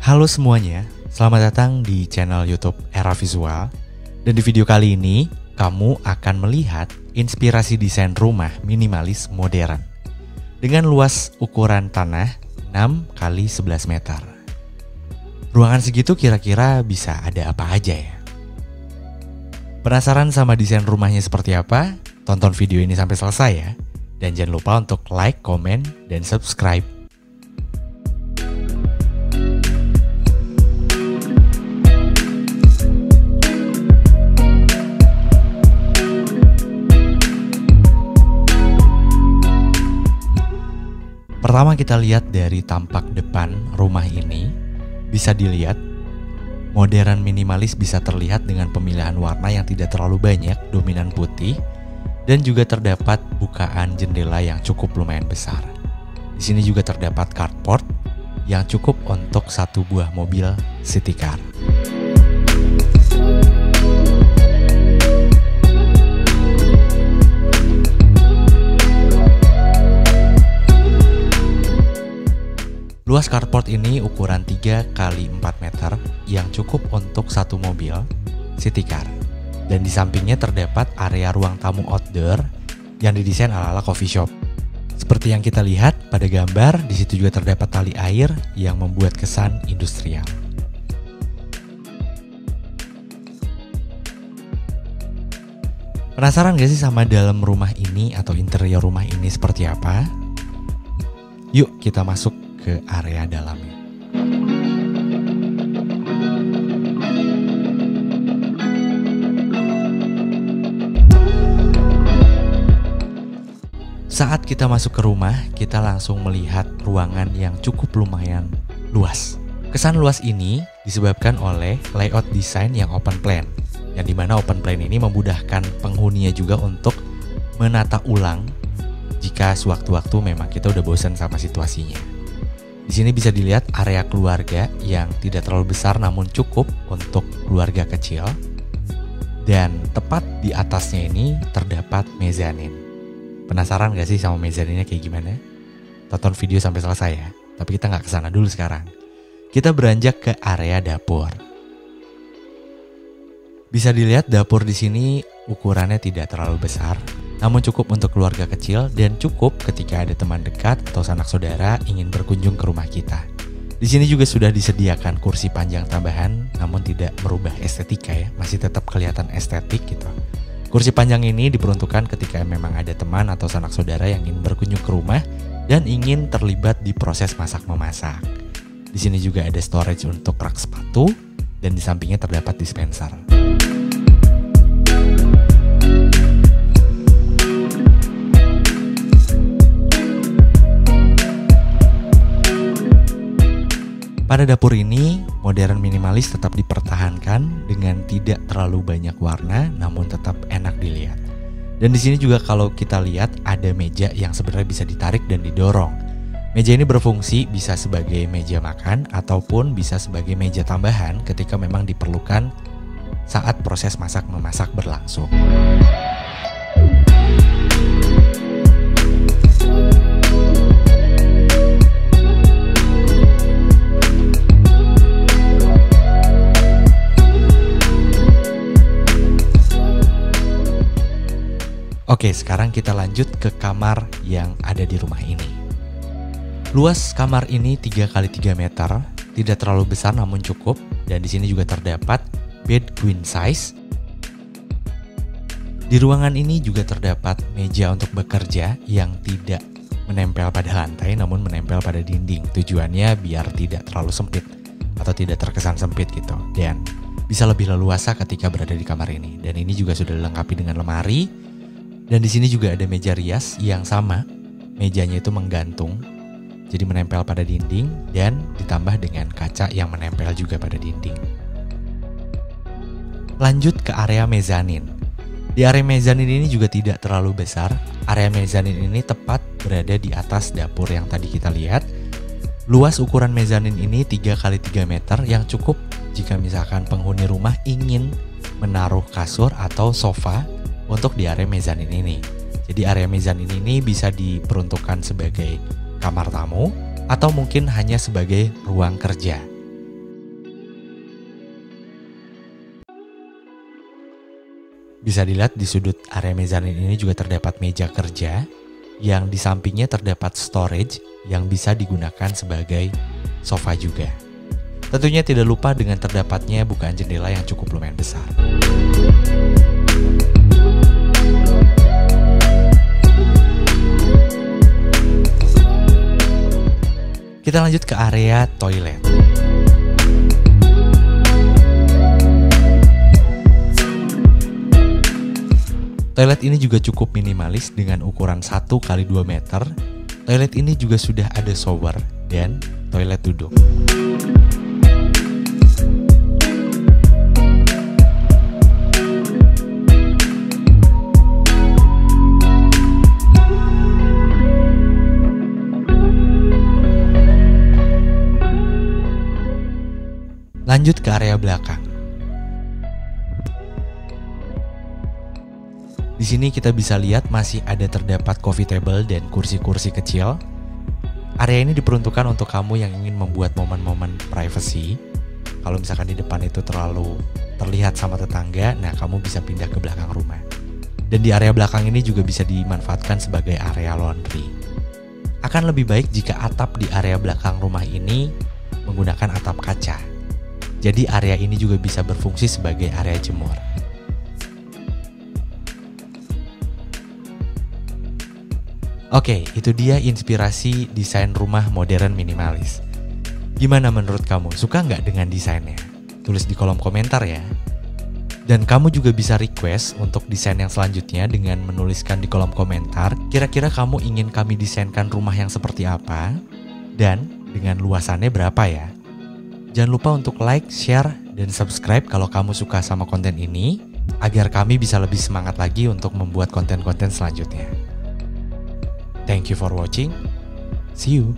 Halo semuanya, selamat datang di channel YouTube Era Visual. Dan di video kali ini, kamu akan melihat inspirasi desain rumah minimalis modern dengan luas ukuran tanah 6 x 11 meter. Ruangan segitu kira-kira bisa ada apa aja ya? Penasaran sama desain rumahnya seperti apa? Tonton video ini sampai selesai ya. Dan jangan lupa untuk like, komen, dan subscribe. Pertama kita lihat dari tampak depan rumah ini. Bisa dilihat, modern minimalis bisa terlihat dengan pemilihan warna yang tidak terlalu banyak, dominan putih, dan juga terdapat bukaan jendela yang cukup lumayan besar. Di sini juga terdapat carport yang cukup untuk satu buah mobil city car. Luas carport ini ukuran 3 x 4 meter yang cukup untuk satu mobil city car. Dan di sampingnya terdapat area ruang tamu outdoor yang didesain ala-ala coffee shop. Seperti yang kita lihat pada gambar, di situ juga terdapat tali air yang membuat kesan industrial. Penasaran gak sih sama dalam rumah ini atau interior rumah ini seperti apa? Yuk kita masuk ke area dalamnya. Saat kita masuk ke rumah, kita langsung melihat ruangan yang cukup lumayan luas. Kesan luas ini disebabkan oleh layout desain yang open plan, yang dimana open plan ini memudahkan penghuninya juga untuk menata ulang jika sewaktu-waktu memang kita udah bosan sama situasinya. Di sini bisa dilihat area keluarga yang tidak terlalu besar namun cukup untuk keluarga kecil. Dan tepat di atasnya ini terdapat mezanin. Penasaran gak sih sama mezaninnya kayak gimana? Tonton video sampai selesai ya. Tapi kita gak kesana dulu sekarang. Kita beranjak ke area dapur. Bisa dilihat dapur di sini ukurannya tidak terlalu besar, namun cukup untuk keluarga kecil dan cukup ketika ada teman dekat atau sanak saudara ingin berkunjung ke rumah kita. Di sini juga sudah disediakan kursi panjang tambahan, namun tidak merubah estetika ya, masih tetap kelihatan estetik gitu. Kursi panjang ini diperuntukkan ketika memang ada teman atau sanak saudara yang ingin berkunjung ke rumah dan ingin terlibat di proses masak-memasak. Di sini juga ada storage untuk rak sepatu dan di sampingnya terdapat dispenser. Pada dapur ini, modern minimalis tetap dipertahankan dengan tidak terlalu banyak warna, namun tetap enak dilihat. Dan di sini juga kalau kita lihat ada meja yang sebenarnya bisa ditarik dan didorong. Meja ini berfungsi bisa sebagai meja makan ataupun bisa sebagai meja tambahan ketika memang diperlukan saat proses masak-memasak berlangsung. Oke, sekarang kita lanjut ke kamar yang ada di rumah ini. Luas kamar ini 3 x 3 meter, tidak terlalu besar namun cukup. Dan di sini juga terdapat bed queen size. Di ruangan ini juga terdapat meja untuk bekerja yang tidak menempel pada lantai namun menempel pada dinding. Tujuannya biar tidak terlalu sempit atau tidak terkesan sempit gitu. Dan bisa lebih leluasa ketika berada di kamar ini. Dan ini juga sudah dilengkapi dengan lemari. Dan di sini juga ada meja rias yang sama, mejanya itu menggantung, jadi menempel pada dinding dan ditambah dengan kaca yang menempel juga pada dinding. Lanjut ke area mezanin. Di area mezanin ini juga tidak terlalu besar. Area mezanin ini tepat berada di atas dapur yang tadi kita lihat. Luas ukuran mezanin ini 3 x 3 meter yang cukup jika misalkan penghuni rumah ingin menaruh kasur atau sofa untuk di area mezanin ini. Jadi area mezanin ini bisa diperuntukkan sebagai kamar tamu atau mungkin hanya sebagai ruang kerja. Bisa dilihat di sudut area mezanin ini juga terdapat meja kerja yang di sampingnya terdapat storage yang bisa digunakan sebagai sofa juga. Tentunya tidak lupa dengan terdapatnya bukaan jendela yang cukup lumayan besar. Kita lanjut ke area toilet. Toilet ini juga cukup minimalis dengan ukuran 1x2 meter. Toilet ini juga sudah ada shower dan toilet duduk. Lanjut ke area belakang. Di sini kita bisa lihat masih ada terdapat coffee table dan kursi-kursi kecil. Area ini diperuntukkan untuk kamu yang ingin membuat momen-momen privacy. Kalau misalkan di depan itu terlalu terlihat sama tetangga, nah kamu bisa pindah ke belakang rumah. Dan di area belakang ini juga bisa dimanfaatkan sebagai area laundry. Akan lebih baik jika atap di area belakang rumah ini menggunakan atap kaca. Jadi area ini juga bisa berfungsi sebagai area jemur. Oke, itu dia inspirasi desain rumah modern minimalis. Gimana menurut kamu? Suka nggak dengan desainnya? Tulis di kolom komentar ya. Dan kamu juga bisa request untuk desain yang selanjutnya dengan menuliskan di kolom komentar. Kira-kira kamu ingin kami desainkan rumah yang seperti apa? Dan dengan luasannya berapa ya? Jangan lupa untuk like, share, dan subscribe kalau kamu suka sama konten ini, agar kami bisa lebih semangat lagi untuk membuat konten-konten selanjutnya. Thank you for watching. See you.